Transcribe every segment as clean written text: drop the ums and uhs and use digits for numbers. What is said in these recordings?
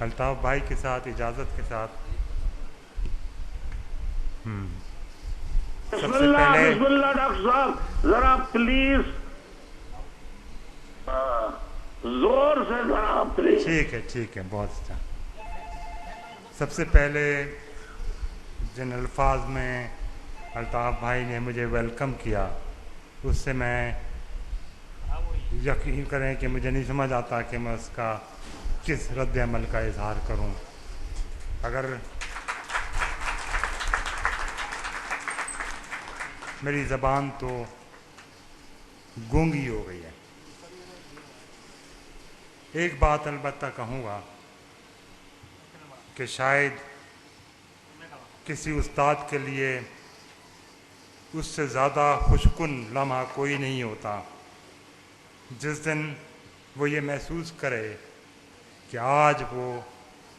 अल्ताफ़ भाई के साथ इजाज़त के साथ सबसे पहले बिस्मिल्लाह डॉक्टर साहब जरा प्लीज जोर से जरा प्लीज। ठीक है बहुत अच्छा। सबसे पहले जिन अल्फाज में अल्ताफ़ भाई ने मुझे वेलकम किया उससे मैं यकीन करें कि मुझे नहीं समझ आता कि मैं उसका किस रद्द अमल का इजहार करूं। अगर मेरी ज़बान तो गूंगी हो गई है। एक बात अलबत्ता कहूँगा कि शायद किसी उस्ताद के लिए उससे ज़्यादा खुशकुन लम्हा कोई नहीं होता जिस दिन वो ये महसूस करे कि आज वो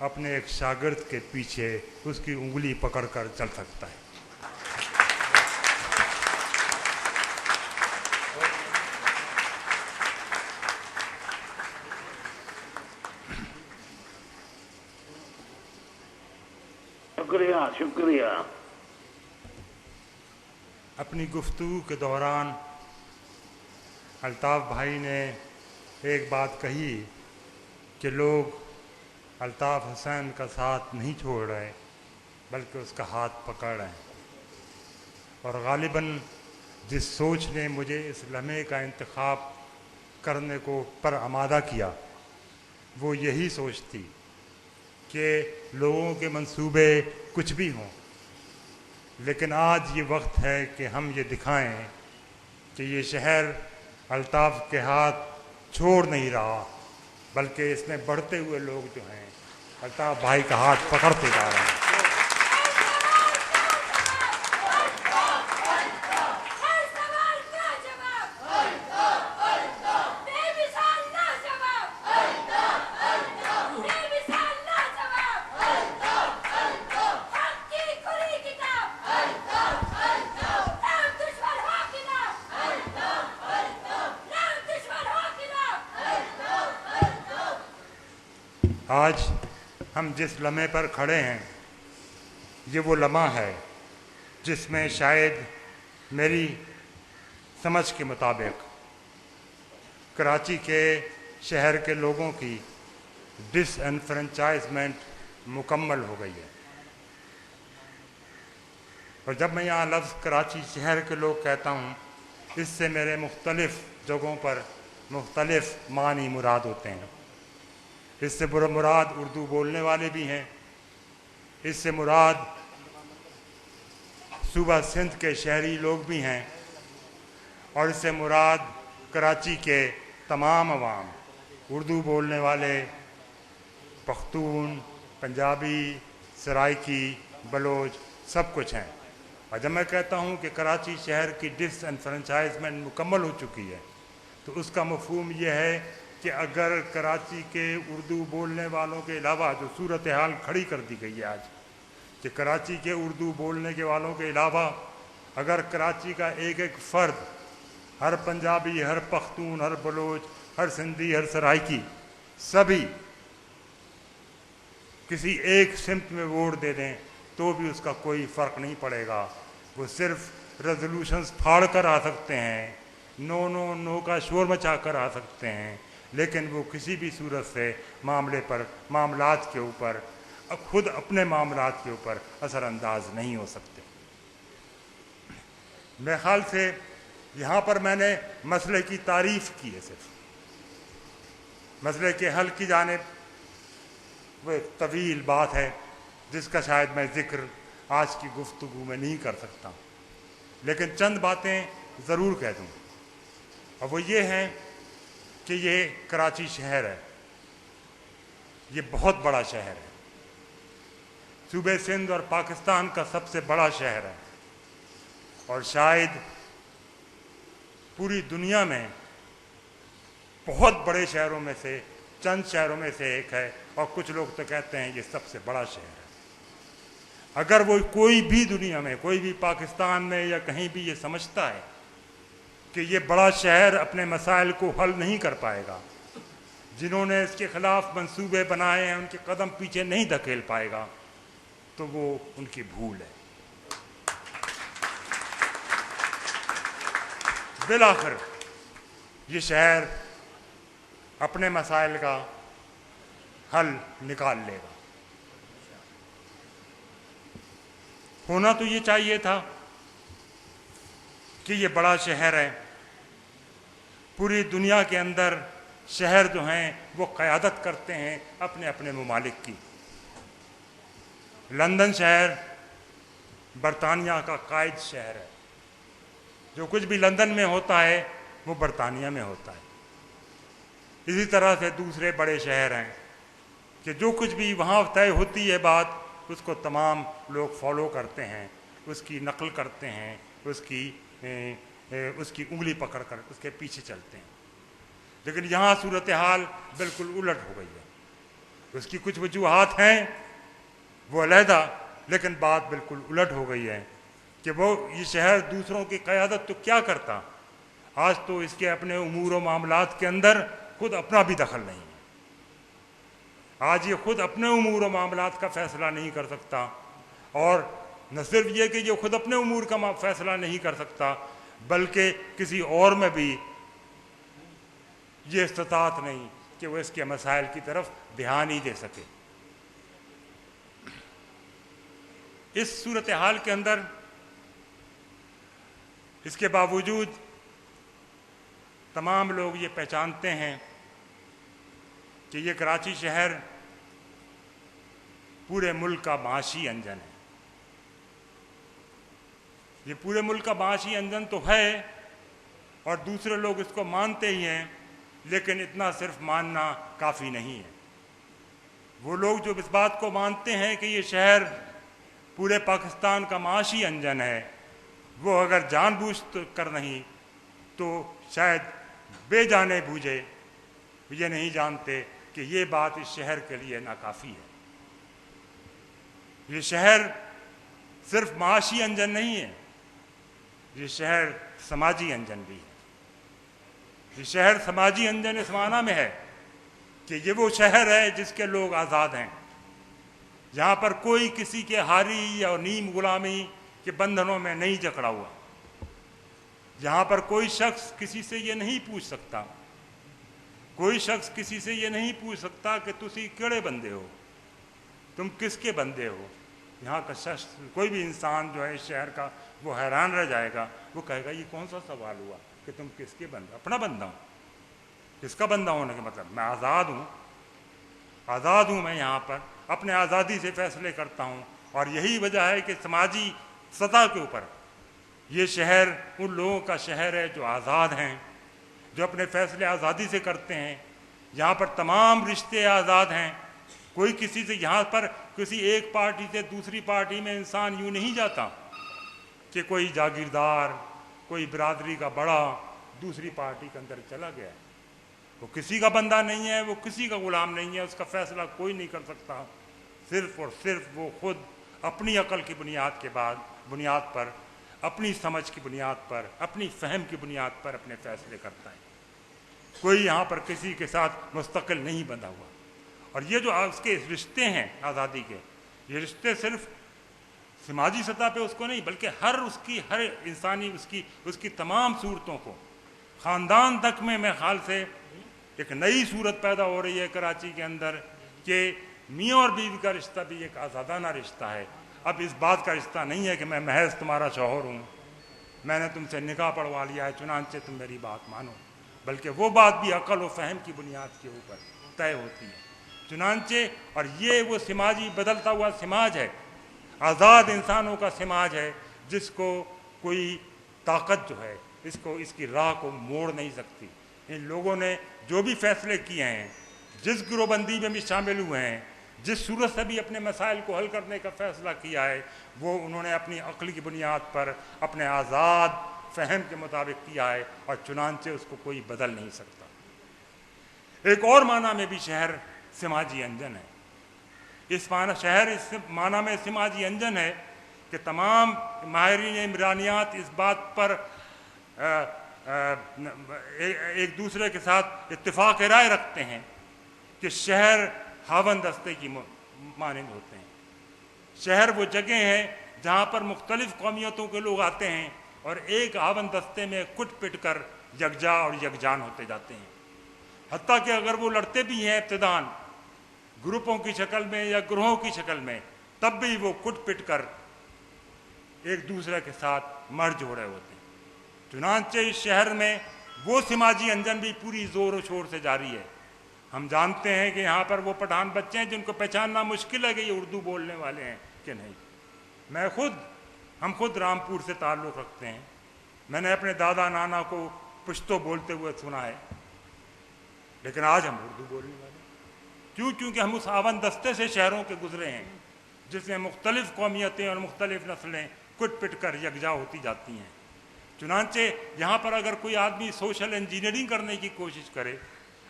अपने एक शागिर्द के पीछे उसकी उंगली पकड़कर चल सकता है। शुक्रिया शुक्रिया। अपनी गुफ्तगू के दौरान अल्ताफ़ भाई ने एक बात कही कि लोग अल्ताफ़ हुसैन का साथ नहीं छोड़ रहे बल्कि उसका हाथ पकड़ रहे हैं, और ग़ालिबन जिस सोच ने मुझे इस लम्हे का इंतखाब करने को पर आमादा किया वो यही सोच थी कि लोगों के मंसूबे कुछ भी हों, लेकिन आज ये वक्त है कि हम ये दिखाएं कि ये शहर अल्ताफ़ के हाथ छोड़ नहीं रहा बल्कि इसमें बढ़ते हुए लोग जो हैं अल्ताफ़ भाई का हाथ पकड़ते जा रहे हैं। आज हम जिस लम्हे पर खड़े हैं ये वो लम्हा है जिसमें शायद मेरी समझ के मुताबिक कराची के शहर के लोगों की डिसएनफ्रेंचाइजमेंट मुकम्मल हो गई है। और जब मैं यहाँ लफ्ज़ कराची शहर के लोग कहता हूँ इससे मेरे मुख्तलिफ़ जगहों पर मुख्तलिफ़ मानी मुराद होते हैं। इससे मुराद उर्दू बोलने वाले भी हैं, इससे मुराद सूबा सिंध के शहरी लोग भी हैं, और इससे मुराद कराची के तमाम अवाम उर्दू बोलने वाले पख्तून, पंजाबी, सराइकी, बलोच सब कुछ हैं। और जब मैं कहता हूँ कि कराची शहर की डिसएनफ्रेंचाइजमेंट मुकम्मल हो चुकी है तो उसका मफहूम यह है कि अगर कराची के उर्दू बोलने वालों के अलावा जो सूरत हाल खड़ी कर दी गई है आज कि कराची के उर्दू बोलने के वालों के अलावा अगर कराची का एक एक फ़र्द हर पंजाबी, हर पख्तून, हर बलोच, हर सिंधी, हर सराइकी सभी किसी एक सिमत में वोट दे दें तो भी उसका कोई फ़र्क नहीं पड़ेगा। वो सिर्फ रेजोल्यूशंस फाड़ कर आ सकते हैं, नो नो नो का शोर मचा कर आ सकते हैं, लेकिन वो किसी भी सूरत से मामलात के ऊपर खुद अपने मामलात के ऊपर असरअंदाज नहीं हो सकते। मेरे ख्याल से यहाँ पर मैंने मसले की तारीफ़ की है, सिर्फ मसले के हल की जानिब वो एक तवील बात है जिसका शायद मैं ज़िक्र आज की गुफ्तगू में नहीं कर सकता, लेकिन चंद बातें ज़रूर कह दूँ। और वो ये हैं कि ये कराची शहर है, ये बहुत बड़ा शहर है, सूबे सिंध और पाकिस्तान का सबसे बड़ा शहर है, और शायद पूरी दुनिया में बहुत बड़े शहरों में से चंद शहरों में से एक है, और कुछ लोग तो कहते हैं ये सबसे बड़ा शहर है। अगर वो कोई भी दुनिया में, कोई भी पाकिस्तान में या कहीं भी ये समझता है कि ये बड़ा शहर अपने मसाइल को हल नहीं कर पाएगा जिन्होंने इसके खिलाफ मंसूबे बनाए हैं उनके कदम पीछे नहीं धकेल पाएगा, तो वो उनकी भूल है। बिलाखिर ये शहर अपने मसाइल का हल निकाल लेगा। होना तो ये चाहिए था कि ये बड़ा शहर है, पूरी दुनिया के अंदर शहर जो हैं वो क़यादत करते हैं अपने अपने ममालिक की। लंदन शहर बरतानिया का कायद शहर है, जो कुछ भी लंदन में होता है वो बरतानिया में होता है। इसी तरह से दूसरे बड़े शहर हैं कि जो कुछ भी वहाँ तय होती है बात, उसको तमाम लोग फॉलो करते हैं, उसकी नकल करते हैं, उसकी उंगली पकड़ कर उसके पीछे चलते हैं। लेकिन यहाँ सूरत हाल बिल्कुल उलट हो गई है। उसकी कुछ वजूहात हैं वो अलहदा, लेकिन बात बिल्कुल उलट हो गई है कि वो ये शहर दूसरों की क़यादत तो क्या करता, आज तो इसके अपने उमूर व मामलात के अंदर खुद अपना भी दखल नहीं है। आज ये खुद अपने उमूर व मामलात का फ़ैसला नहीं कर सकता, और न सिर्फ ये कि ये खुद अपने उमूर का फ़ैसला नहीं कर सकता, बल्कि किसी और में भी ये इस्तात नहीं कि वो इसके मसाइल की तरफ ध्यान ही दे सके। इस सूरत हाल के अंदर इसके बावजूद तमाम लोग ये पहचानते हैं कि ये कराची शहर पूरे मुल्क का माशी इंजन है। ये पूरे मुल्क का माशी इंजन तो है और दूसरे लोग इसको मानते ही हैं, लेकिन इतना सिर्फ मानना काफ़ी नहीं है। वो लोग जो इस बात को मानते हैं कि ये शहर पूरे पाकिस्तान का माशी इंजन है, वो अगर जानबूझ कर नहीं तो शायद बेजाने बूझे ये नहीं जानते कि ये बात इस शहर के लिए नाकाफ़ी है। ये शहर सिर्फ माशी इंजन नहीं है, ये शहर समाजी इंजन भी है। ये शहर समाजी इंजन इस माना में है कि ये वो शहर है जिसके लोग आज़ाद हैं, जहाँ पर कोई किसी के हारी या नीम गुलामी के बंधनों में नहीं जकड़ा हुआ, जहाँ पर कोई शख्स किसी से ये नहीं पूछ सकता, कोई शख्स किसी से ये नहीं पूछ सकता कि तुसी केड़े बंदे हो, तुम किसके बंदे हो। यहाँ का शख्स, कोई भी इंसान जो है इस शहर का, वो हैरान रह जाएगा, वो कहेगा ये कौन सा सवाल हुआ कि तुम किसके बंदा। अपना बंदा हूँ। किसका बंदा होने का मतलब, मैं आज़ाद हूँ, आज़ाद हूँ, मैं यहाँ पर अपने आज़ादी से फैसले करता हूँ। और यही वजह है कि समाजी सतह के ऊपर ये शहर उन लोगों का शहर है जो आज़ाद हैं, जो अपने फैसले आज़ादी से करते हैं। यहाँ पर तमाम रिश्ते आज़ाद हैं, कोई किसी से, यहाँ पर किसी एक पार्टी से दूसरी पार्टी में इंसान यूँ नहीं जाता कि कोई जागीरदार, कोई बिरादरी का बड़ा दूसरी पार्टी के अंदर चला गया। वो किसी का बंदा नहीं है, वो किसी का गुलाम नहीं है, उसका फैसला कोई नहीं कर सकता। सिर्फ और सिर्फ वो खुद अपनी अकल की बुनियाद पर, अपनी समझ की बुनियाद पर, अपनी फहम की बुनियाद पर अपने फैसले करता है। कोई यहाँ पर किसी के साथ मुस्तकिल नहीं बंधा हुआ। और ये जो उसके रिश्ते हैं आज़ादी के, ये रिश्ते सिर्फ समाजी सतह पे उसको नहीं, बल्कि हर इंसानी उसकी तमाम सूरतों को, ख़ानदान तक में मेरे ख्याल से एक नई सूरत पैदा हो रही है कराची के अंदर कि मियाँ और बीवी का रिश्ता भी एक आज़ादाना रिश्ता है। अब इस बात का रिश्ता नहीं है कि मैं महज तुम्हारा शौहर हूँ, मैंने तुमसे निकाह पढ़वा लिया है चुनांचे तुम मेरी बात मानो, बल्कि वो बात भी अकल व फहम की बुनियाद के ऊपर तय होती है चुनांचे। और ये वो समाजी बदलता हुआ समाज है, आज़ाद इंसानों का समाज है, जिसको कोई ताकत जो है इसकी राह को मोड़ नहीं सकती। इन लोगों ने जो भी फैसले किए हैं, जिस गिरोहबंदी में भी शामिल हुए हैं, जिस सूरत से भी अपने मसाइल को हल करने का फ़ैसला किया है, वो उन्होंने अपनी अक्ल की बुनियाद पर अपने आज़ाद फहम के मुताबिक किया है, और चुनांचे उसको कोई बदल नहीं सकता। एक और माना में भी शहर समाजी अंजन है। शहर इस माना में समाजी अंजन है कि तमाम माहिरीन इमरानियात इस बात पर एक दूसरे के साथ इत्तेफाक राय रखते हैं کہ شہر ہاون دستے کی مانند ہوتے ہیں۔ شہر وہ جگہ ہیں جہاں پر مختلف قومیتوں کے لوگ آتے ہیں اور ایک ہاون دستے میں کٹ پٹ کر یکجا اور یکجان ہوتے جاتے ہیں، حتیٰ کہ اگر وہ لڑتے بھی ہیں ابتداً گروپوں کی شکل میں یا گروہوں کی شکل میں، تب بھی وہ کٹ پٹ کر ایک دوسرے کے ساتھ مرج ہو رہے ہوتے ہیں۔ چنانچہ اس شہر میں وہ سماجی انجن بھی پوری زور و شور سے جاری ہے۔ ہم جانتے ہیں کہ یہاں پر وہ پٹھان بچے ہیں جن کو پہچاننا مشکل ہے کہ یہ اردو بولنے والے ہیں کہ نہیں۔ ہم خود رامپور سے تعلق رکھتے ہیں، میں نے اپنے دادا نانا کو پشتو بولتے ہوئے سنا ہے، لیکن آج ہم اردو بولنے والے ہیں۔ کیونکہ ہم اس آون دستے سے شہروں کے گزرے ہیں جس میں مختلف قومیتیں اور مختلف نسلیں کٹ پٹ کر یکجا ہوتی جاتی ہیں۔ چنانچہ یہاں پر اگر کوئی آدمی سوشل انجینئرنگ کرنے کی کوشش کرے،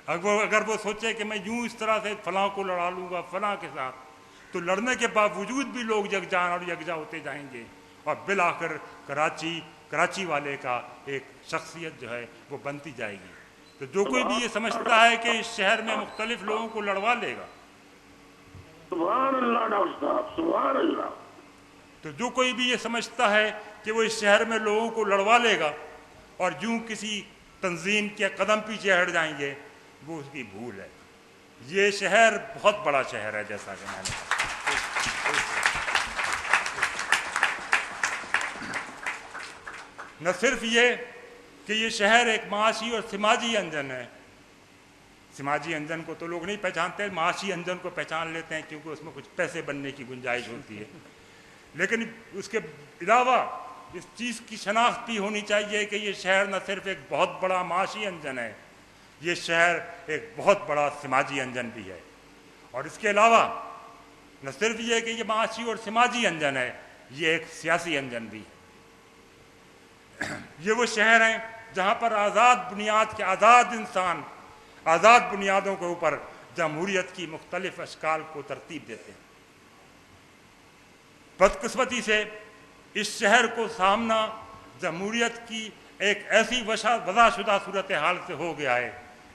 اگر وہ سوچے کہ میں یوں اس طرح سے فلاں کو لڑا لوں گا فلاں کے ساتھ، تو لڑنے کے باوجود بھی لوگ یکجان اور یکجا ہوتے جائیں گے اور بالآخر کراچی والے کا ایک شخصیت جو ہے وہ بنتی جائے گی۔ تو جو کوئی بھی یہ سمجھتا ہے کہ اس شہر میں مختلف لوگوں کو لڑوا لے گا، سبحان اللہ ڈاکٹر صاحب، سبحان اللہ، تو جو کوئی بھی یہ سمجھتا ہے کہ وہ اس شہر میں لوگوں کو لڑوا لے گا اور یوں کسی تنظیم کے قدم پیچھے ہٹ جائیں گے، وہ اس کی بھول ہے۔ یہ شہر بہت بڑا شہر ہے، جیسا کہ میں نے کہا۔ نہ صرف یہ کہ یہ شہر ایک معاشی اور سماجی انجن ہے، سماجی انجن کو تو لوگ نہیں پہچانتے، معاشی انجن کو پہچان لیتے ہیں کیونکہ اس میں کچھ پیسے بننے کی گنجائش ہوتی ہے، لیکن اس کے علاوہ اس چیز کی شناخت بھی ہونی چاہیے کہ یہ شہر نہ صرف ایک بہت بڑا معاشی انجن ہے، یہ شہر ایک بہت بڑا سماجی انجن بھی ہے۔ اور اس کے علاوہ نہ صرف یہ کہ یہ معاشی اور سماجی انجن ہے، یہ ایک سیاسی انجن بھی ہے۔ یہ وہ شہر ہیں جہاں پر آزاد بنیاد کے آزاد انسان آزاد بنیادوں کے اوپر جمہوریت کی مختلف اشکال کو ترتیب دیتے ہیں۔ بدقسمتی سے اس شہر کو سامنا جمہوریت کی ایک ایسی وضع شدہ صورتحال سے ہو گیا ہے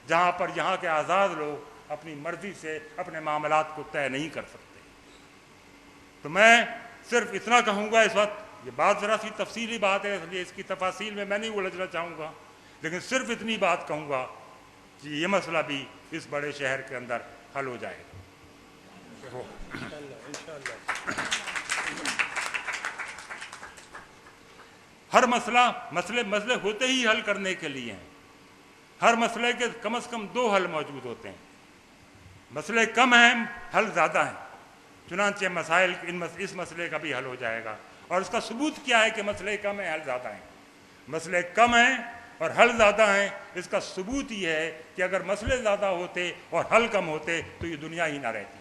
جہاں پر یہاں کے آزاد لوگ اپنی مرضی سے اپنے معاملات کو طے نہیں کر سکتے۔ تو میں صرف اتنا کہوں گا اس وقت، یہ بات ذرا سی تفصیلی بات ہے، اس لیے اس کی تفاصیل میں نہیں الجھنا چاہوں گا، لیکن صرف اتنی بات کہوں گا کہ یہ مسئلہ بھی اس بڑے شہر کے اندر حل ہو جائے گا۔ ہر مسئلے ہوتے ہی حل کرنے کے لیے ہیں، ہر مسئلے کے کم از کم دو حل موجود ہوتے ہیں۔ مسئلے کم ہیں، حل زیادہ ہیں، چنانچہ اس مسئلے کا بھی حل ہو جائے گا۔ اور اس کا ثبوت کیا ہے کہ مسئلے کم ہیں حل زیادہ ہیں؟ مسئلے کم ہیں اور حل زیادہ ہیں، اس کا ثبوت یہ ہے کہ اگر مسئلے زیادہ ہوتے اور حل کم ہوتے تو یہ دنیا ہی نہ رہتی۔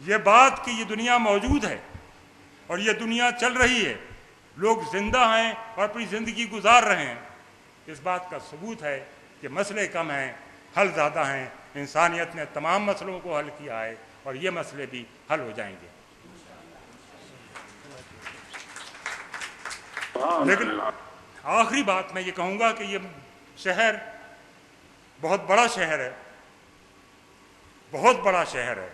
یہ بات کہ یہ دنیا موجود ہے اور یہ دنیا چل رہی ہے، لوگ زندہ ہیں اور اپنی زندگی گزار رہے ہیں، اس بات کا ثبوت ہے کہ مسئلے کم ہیں، حل زیادہ ہیں۔ انسانیت نے تمام مسئلوں کو حل کیا ہے اور یہ مسئلے بھی حل ہو جائیں گے۔ لیکن آخری بات میں یہ کہوں گا کہ یہ شہر بہت بڑا شہر ہے، بہت بڑا شہر ہے،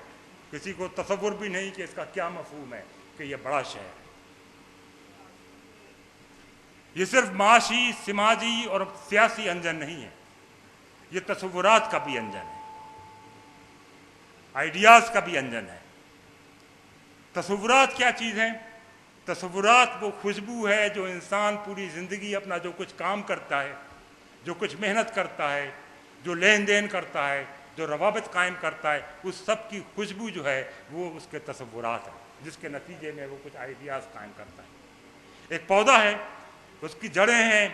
کسی کو تصور بھی نہیں کہ اس کا کیا مفہوم ہے کہ یہ بڑا شہر ہے۔ یہ صرف معاشی، سماجی اور سیاسی انجن نہیں ہے، یہ تصورات کا بھی انجن ہے، آئیڈیاز کا بھی انجن ہے۔ تصورات کیا چیز ہیں؟ تصورات وہ خوشبو ہے جو انسان پوری زندگی اپنا جو کچھ کام کرتا ہے، جو کچھ محنت کرتا ہے، جو لین دین کرتا ہے، جو روابط قائم کرتا ہے، اس سب کی خوشبو جو ہے وہ اس کے تصورات ہیں، جس کے نتیجے میں وہ کچھ آئیڈیاز قائم کرتا ہے۔ ایک پودا ہے، اس کی جڑیں ہیں،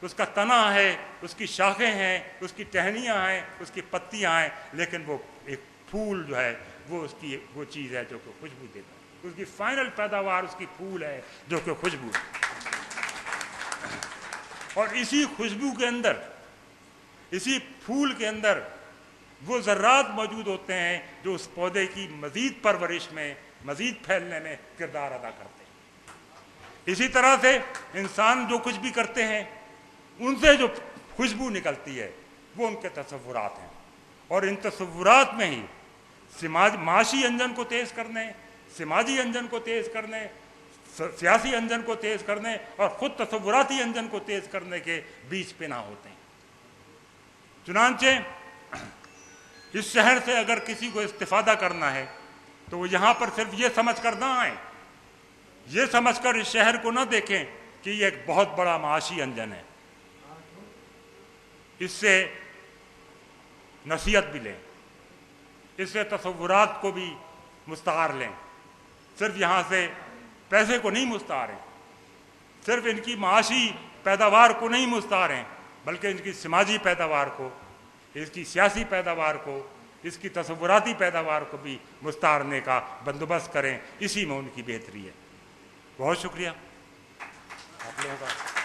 اس کا تنا ہے، اس کی شاخیں ہیں، اس کی ٹہنیاں ہیں، اس کی پتیاں ہیں، لیکن وہ ایک پھول جو ہے وہ چیز ہے جو کہ خوشبو دیتا ہے، اس کی فائنل پیداوار اس کی پھول ہے جو کہ خوشبو ہے۔ اور اسی خوشبو کے اندر، اسی پھول کے اندر وہ ذرات موجود ہوتے ہیں جو اس پودے کی مزید پرورش میں، مزید پھیلنے میں کردار ادا کرتے ہیں۔ اسی طرح سے انسان جو کچھ بھی کرتے ہیں ان سے جو خوشبو نکلتی ہے وہ ان کے تصورات ہیں، اور ان تصورات میں ہی معاشی انجن کو تیز کرنے، سماجی انجن کو تیز کرنے، سیاسی انجن کو تیز کرنے اور خود تصوراتی انجن کو تیز کرنے کے بیچ پنہاں ہوتے ہیں۔ چنانچہ اس شہر سے اگر کسی کو استفادہ کرنا ہے تو وہ یہاں پر صرف یہ سمجھ کر نہ آئیں، یہ سمجھ کر اس شہر کو نہ دیکھیں کہ یہ ایک بہت بڑا معاشی انجن ہے، اس سے نصیحت بھی لیں، اس سے تصورات کو بھی مستعار لیں، صرف یہاں سے پیسے کو نہیں مستعاریں، صرف ان کی معاشی پیداوار کو نہیں مستعاریں، بلکہ ان کی سماجی پیداوار کو، اس کی سیاسی پیداوار کو، اس کی تصوراتی پیداوار کو بھی مستعارنے کا بندوبست کریں۔ اسی میں ان کی بہتری ہے۔ بہت شکریہ آپ لوگوں کا۔